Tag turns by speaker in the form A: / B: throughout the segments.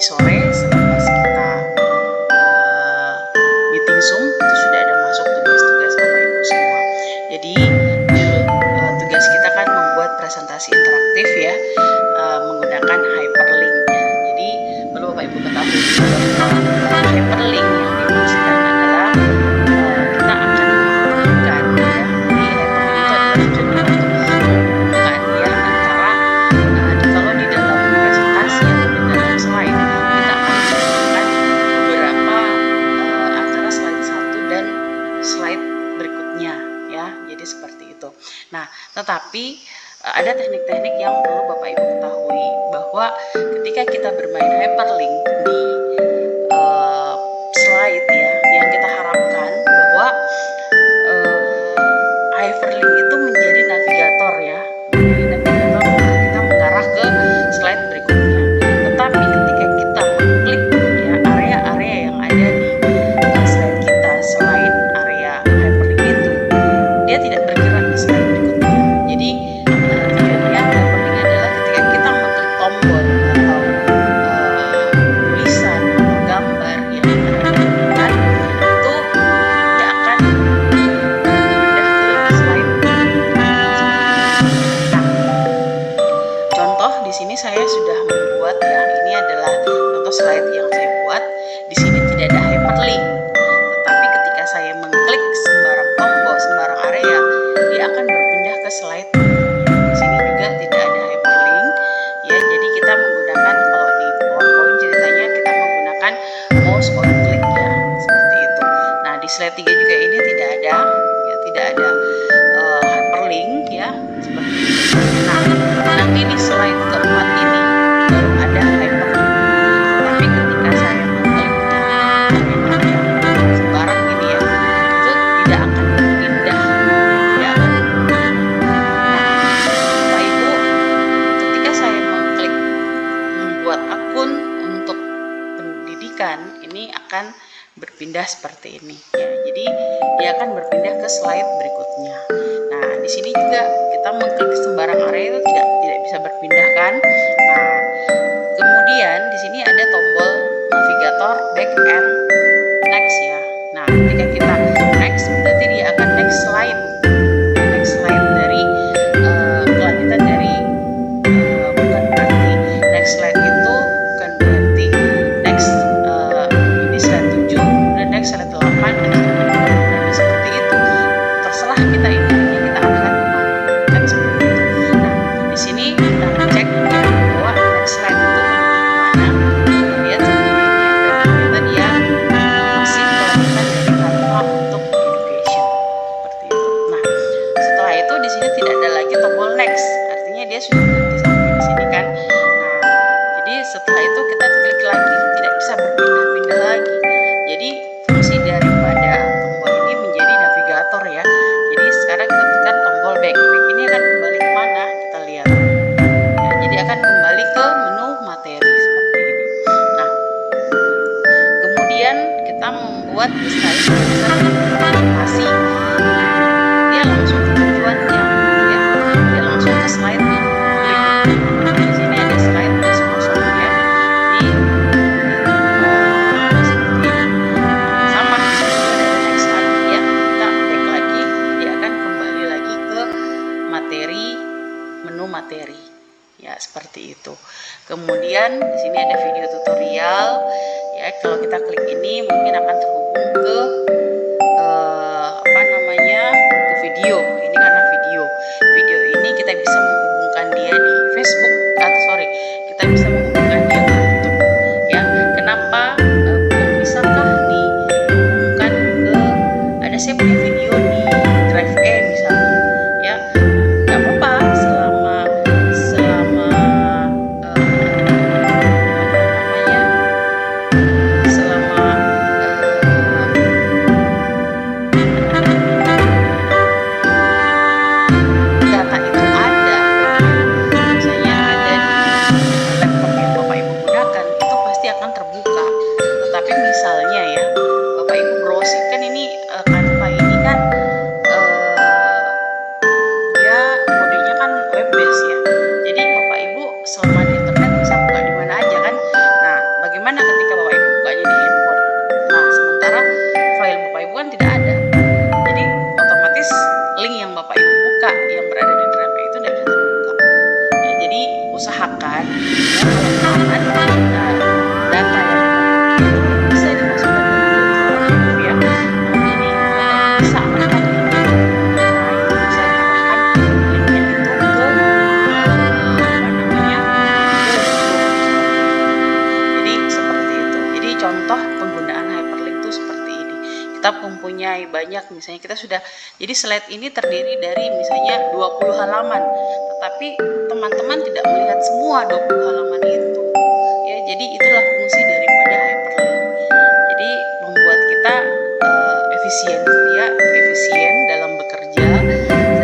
A: sore selepas kita meeting Zoom itu sudah ada masuk tugas-tugas Bapak Ibu semua. Jadi tugas kita kan membuat presentasi interaktif ya, menggunakan hyperlink ya. Jadi perlu Bapak Ibu ketahui bahwa hyperlink yang dimaksudkan adalah kita akan menghubungkan ya. Jadi hyperlink itu adalah tujuannya untuk menghubungkan ya antara kalau di dalam presentasi atau di dalam slide kita akan menghubungkan beberapa antara slide satu dan slide berikutnya ya. Jadi seperti itu. Nah, tetapi ada teknik-teknik yang perlu Bapak Ibu ketahui bahwa ketika kita bermain hyperlink di slide ya, yang kita harapkan bahwa hyperlink itu menjadi navigator ya, menjadi navigator untuk kita mengarah ke slide berikutnya. Tetapi ketika kita mengklik ya area-area yang ada di slide kita selain area hyperlink itu, dia tidak bergerak ke slide berikutnya. Jadi tujuannya hyperlink adalah ketika kita mengklik tombol atau tulisan atau gambar yang kita inginkan, itu dia akan pindah ke slide berikutnya. Nah, contoh di sini saya sudah membuat ya, ini adalah contoh slide yang saya buat. Di sini tidak ada hyperlink, tetapi ketika saya mengklik sembarang tombol, sembarang area, dia akan berpindah ke slide. Di sini juga tidak ada hyperlink ya, jadi kita menggunakan, kalau di PowerPoint ceritanya kita menggunakan mouse on click ya, seperti itu. Nah, di slide 3 juga ini tidak ada ya, tidak ada hyperlink ya, seperti itu. Nah, nanti di slide keempat ini baru ada hyperlink. Tapi ketika saya mengklik sembarang ini ya, itu tidak akan berpindah, tidak akan berpindah. Nah, Bapak Ibu, ketika saya mengklik membuat akun untuk pendidikan, ini akan berpindah seperti ini ya. Jadi dia akan berpindah ke slide berikutnya. Nah, di sini juga kita mengklik sembarang area itu tidak bisa berpindah kan. Nah, kemudian di sini ada tombol navigator back and next ya. Nah, ketika kita next berarti dia akan next slide dari kelanjutan dari bukan berarti next slide itu bukan berarti next ini slide 7 dan next slide 8 dan seperti itu. Terserah kita inginnya kita akan kan seperti itu. Nah, di sini kita cek ya bahwa next slide itu mana. Kita lihat seperti ini ya, dan ternyata dia masih kelanjutan dari Canva untuk education seperti itu. Nah, setelah itu di sini tidak ada lagi tombol next, artinya dia sudah berhenti sampai di sini kan. Nah, jadi setelah itu kita klik lagi, tidak bisa berpindah-pindah lagi. Jadi fungsi daripada tombol ini menjadi navigator ya. Jadi sekarang kita tekan tombol back ini akan kembali kemana, kita lihat ya, jadi akan kembali ke menu materi seperti ini. Nah, kemudian kita membuat slide presentasi, dia langsung ke tujuannya ya, dia langsung ke slide berikutnya. Di sini ada slide kosong ya, di seperti ini. Sama di sini ada next lagi ya, kita back lagi, dia akan kembali lagi ke materi, menu materi ya, seperti itu. Kemudian di sini ada video tutorial ya, kalau kita klik ini mungkin akan terhubung ke ke video. Ini karena video ini kita bisa menghubungkan dia di Facebook kita bisa menghubungkan dia ke YouTube ya. Kenapa bisakah dihubungkan ke, ada saya punya video di Drive E misalnya ya, nggak apa-apa selama tetap mempunyai banyak, misalnya kita sudah, jadi slide ini terdiri dari misalnya 20 halaman, tetapi teman-teman tidak melihat semua 20 halaman itu ya. Jadi itulah fungsi daripada hyperlink, jadi membuat kita efisien dalam bekerja,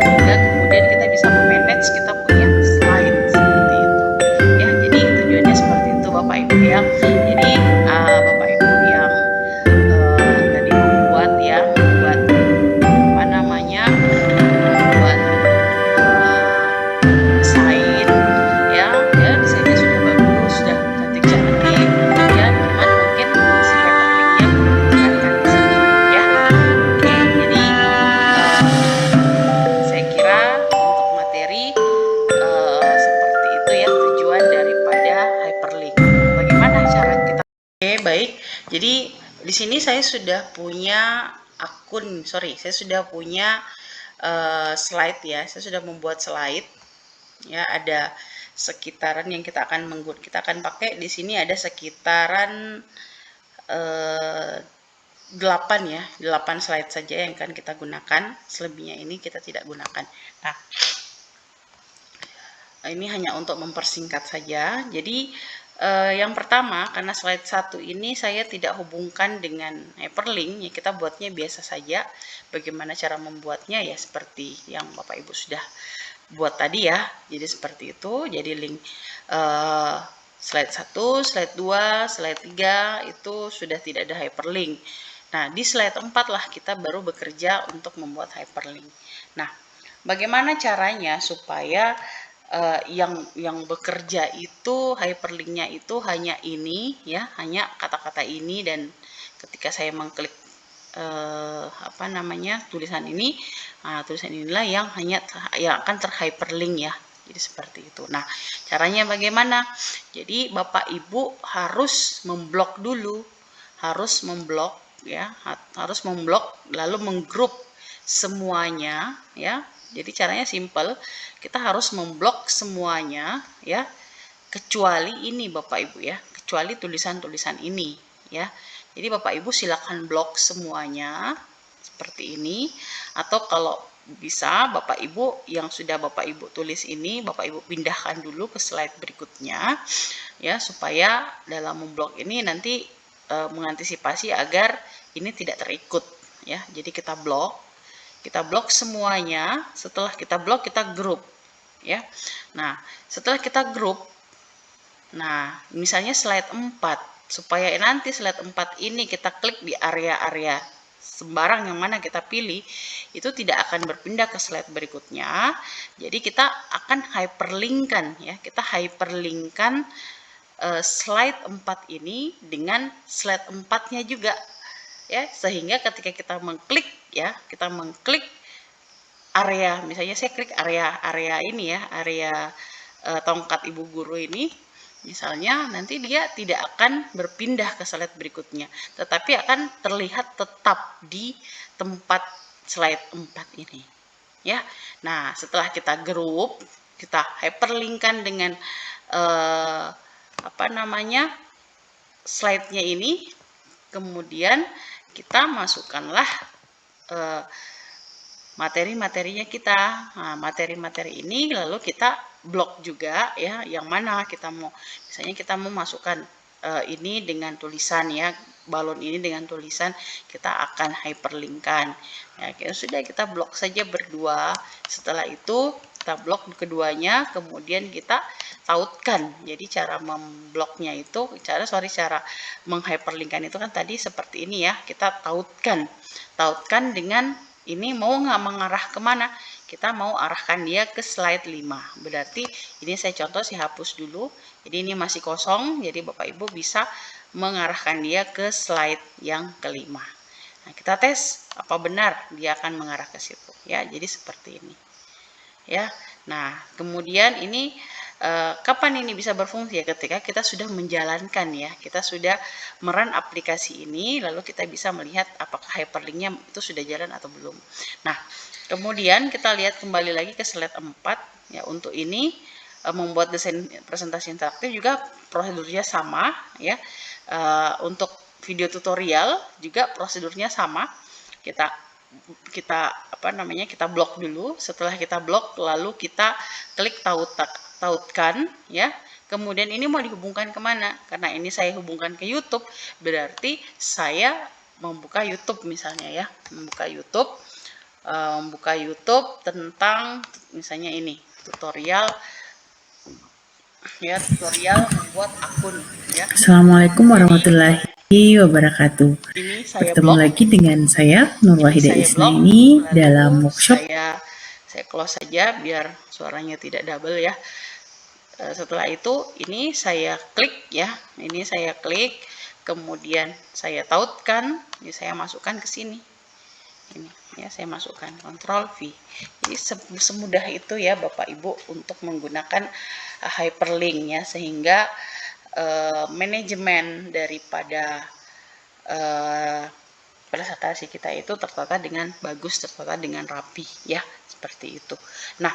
A: sehingga kemudian kita bisa memanage kita punya slide seperti itu ya. Jadi tujuannya seperti itu Bapak Ibu ya. Jadi Bapak Ibu yang tadi membuat apa namanya, membuat desain ya, desainnya sudah bagus, sudah cantik-cantik ya, cuman mungkin si hyperlinknya belum ditekankan di sini ya. Oke, jadi saya kira untuk materi seperti itu ya tujuan daripada hyperlink. Bagaimana cara kita? Oke, baik. Jadi di sini saya sudah punya akun, saya sudah punya slide ya. Saya sudah membuat slide ya, ada sekitaran yang kita akan pakai di sini, ada sekitaran 8 ya, 8 slide saja yang akan kita gunakan, selebihnya ini kita tidak gunakan. Nah, ini hanya untuk mempersingkat saja. Jadi yang pertama, karena slide 1 ini saya tidak hubungkan dengan hyperlink ya, kita buatnya biasa saja. Bagaimana cara membuatnya ya seperti yang Bapak Ibu sudah buat tadi ya. Jadi seperti itu. Jadi link slide 1, slide 2, slide 3 itu sudah tidak ada hyperlink. Nah, di slide 4 lah kita baru bekerja untuk membuat hyperlink. Nah, bagaimana caranya supaya yang bekerja itu hyperlinknya itu hanya ini ya, hanya kata-kata ini, dan ketika saya mengklik apa namanya, tulisan ini, tulisan inilah yang akan terhyperlink ya. Jadi seperti itu. Nah, caranya bagaimana? Jadi Bapak Ibu harus memblok dulu, harus memblok ya, harus memblok lalu menggrup semuanya ya. Jadi caranya simple, kita harus memblok semuanya ya, kecuali ini Bapak Ibu ya, kecuali tulisan-tulisan ini ya. Jadi Bapak Ibu silakan blok semuanya seperti ini, atau kalau bisa Bapak Ibu yang sudah Bapak Ibu tulis ini, Bapak Ibu pindahkan dulu ke slide berikutnya ya, supaya dalam memblok ini nanti mengantisipasi agar ini tidak terikut ya. Jadi kita blok semuanya. Setelah kita blok, kita grup ya. Nah, setelah kita grup, nah misalnya slide 4, supaya nanti slide 4 ini kita klik di area-area sembarang yang mana kita pilih, itu tidak akan berpindah ke slide berikutnya. Jadi kita akan hyperlinkkan ya, kita hyperlinkkan slide 4 ini dengan slide 4-nya juga ya, sehingga ketika kita mengklik ya, kita mengklik area, misalnya saya klik area ini ya, area tongkat ibu guru ini misalnya, nanti dia tidak akan berpindah ke slide berikutnya, tetapi akan terlihat tetap di tempat slide 4 ini ya. Nah, setelah kita grup, kita hyperlinkkan dengan apa namanya, slide-nya ini, kemudian kita masukkanlah materi-materinya kita. Nah, materi-materi ini lalu kita blok juga ya, yang mana kita mau, misalnya kita mau masukkan ini dengan tulisan ya, balon ini dengan tulisan, kita akan hyperlinkkan ya. Sudah, kita blok saja berdua. Setelah itu kita blok keduanya, kemudian kita tautkan. Jadi cara membloknya itu, cara menghyperlinkkan itu kan tadi seperti ini ya, kita tautkan dengan ini, mau nggak mengarah kemana, kita mau arahkan dia ke slide 5. Berarti ini saya contoh, saya hapus dulu. Jadi ini masih kosong, jadi Bapak Ibu bisa mengarahkan dia ke slide yang kelima. Nah, kita tes apa benar dia akan mengarah ke situ ya. Jadi seperti ini ya. Nah, kemudian ini kapan ini bisa berfungsi ya, ketika kita sudah menjalankan ya, kita sudah meran aplikasi ini, lalu kita bisa melihat apakah hyperlinknya itu sudah jalan atau belum. Nah, kemudian kita lihat kembali lagi ke slide 4 ya. Untuk ini membuat desain presentasi interaktif juga prosedurnya sama ya. Untuk video tutorial juga prosedurnya sama. kita kita blok dulu. Setelah kita blok, lalu kita klik tautkan ya. Kemudian ini mau dihubungkan kemana? Karena ini saya hubungkan ke YouTube, berarti saya membuka YouTube misalnya ya, membuka YouTube tentang misalnya ini tutorial membuat akun ya.
B: Assalamualaikum warahmatullahi wabarakatuh.
A: Ini saya
B: Bertemu lagi dengan saya Nur Wahida Isnaini dalam workshop.
A: Saya close saja biar suaranya tidak double ya. Setelah itu ini saya klik ya, ini saya klik, kemudian saya tautkan, ini saya masukkan ke sini. Ini ya, saya masukkan Ctrl V. Jadi semudah itu ya Bapak Ibu untuk menggunakan hyperlink ya, sehingga manajemen daripada presentasi kita itu tertata dengan bagus, tertata dengan rapi ya, seperti itu. Nah,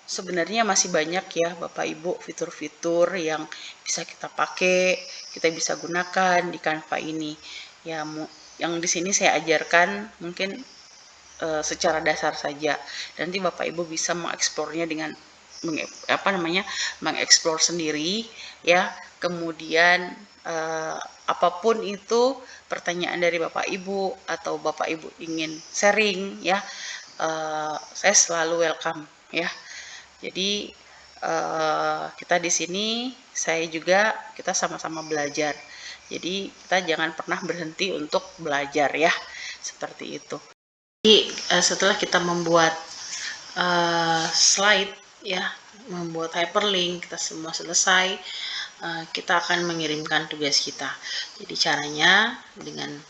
A: sebenarnya masih banyak ya Bapak Ibu fitur-fitur yang bisa kita pakai, kita bisa gunakan di Canva ini ya. Yang di sini saya ajarkan mungkin secara dasar saja. Nanti Bapak Ibu bisa mengeksplornya dengan mengeksplor sendiri ya. Kemudian apapun itu pertanyaan dari Bapak Ibu atau Bapak Ibu ingin sharing ya, saya selalu welcome ya. Jadi kita di sini kita sama-sama belajar. Jadi kita jangan pernah berhenti untuk belajar ya, seperti itu. Jadi setelah kita membuat slide ya, membuat hyperlink, kita semua selesai, kita akan mengirimkan tugas kita. Jadi caranya dengan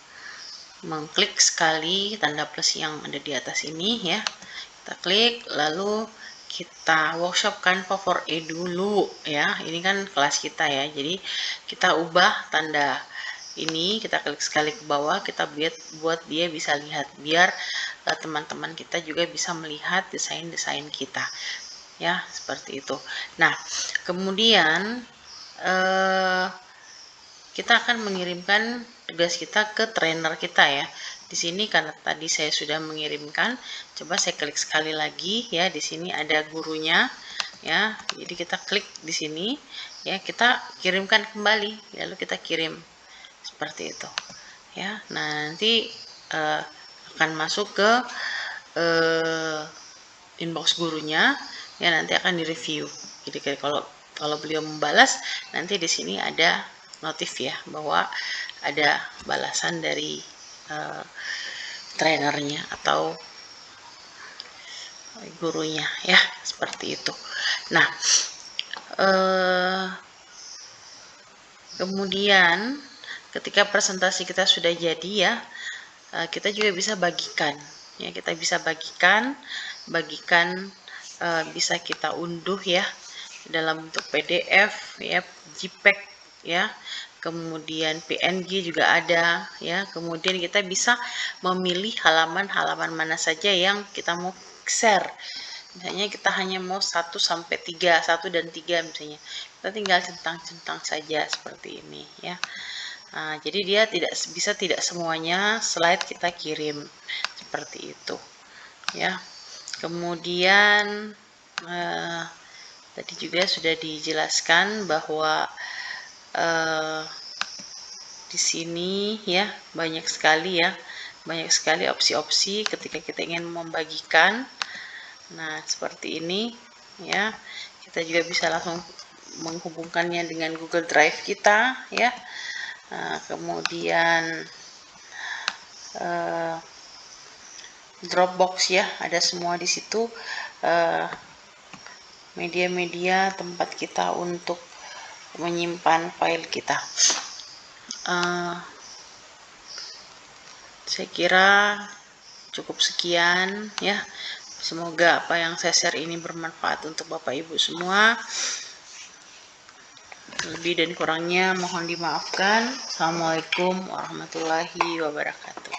A: mengklik sekali tanda plus yang ada di atas ini ya, kita klik, lalu kita workshop Canva for E dulu ya. Ini kan kelas kita ya, jadi kita ubah tanda ini, kita klik sekali ke bawah, kita buat dia bisa lihat, biar teman-teman kita juga bisa melihat desain-desain kita ya, seperti itu. Nah, kemudian kita akan mengirimkan tugas kita ke trainer kita ya. Di sini karena tadi saya sudah mengirimkan, coba saya klik sekali lagi ya. Di sini ada gurunya ya. Jadi kita klik di sini ya, kita kirimkan kembali, lalu kita kirim seperti itu ya. Nah, nanti akan masuk ke inbox gurunya ya, nanti akan direview. Jadi kalau beliau membalas, nanti di sini ada notif ya, bahwa ada balasan dari trainernya atau gurunya ya, seperti itu. Nah, kemudian ketika presentasi kita sudah jadi ya, kita juga bisa bagikan ya, kita bisa bagikan bisa kita unduh ya dalam bentuk PDF ya, JPEG ya, kemudian PNG juga ada ya. Kemudian kita bisa memilih halaman-halaman mana saja yang kita mau share. Misalnya kita hanya mau 1 sampai 3, 1 dan 3 misalnya, kita tinggal centang-centang saja seperti ini ya. Nah, jadi dia tidak semuanya slide kita kirim seperti itu ya. Kemudian tadi juga sudah dijelaskan bahwa di sini ya banyak sekali opsi-opsi ketika kita ingin membagikan. Nah, seperti ini ya, kita juga bisa langsung menghubungkannya dengan Google Drive kita ya. Nah, kemudian Dropbox ya, ada semua di situ, media-media tempat kita untuk menyimpan file kita. Saya kira cukup sekian ya. Semoga apa yang saya share ini bermanfaat untuk Bapak Ibu semua. Lebih dan kurangnya mohon dimaafkan. Assalamualaikum warahmatullahi wabarakatuh.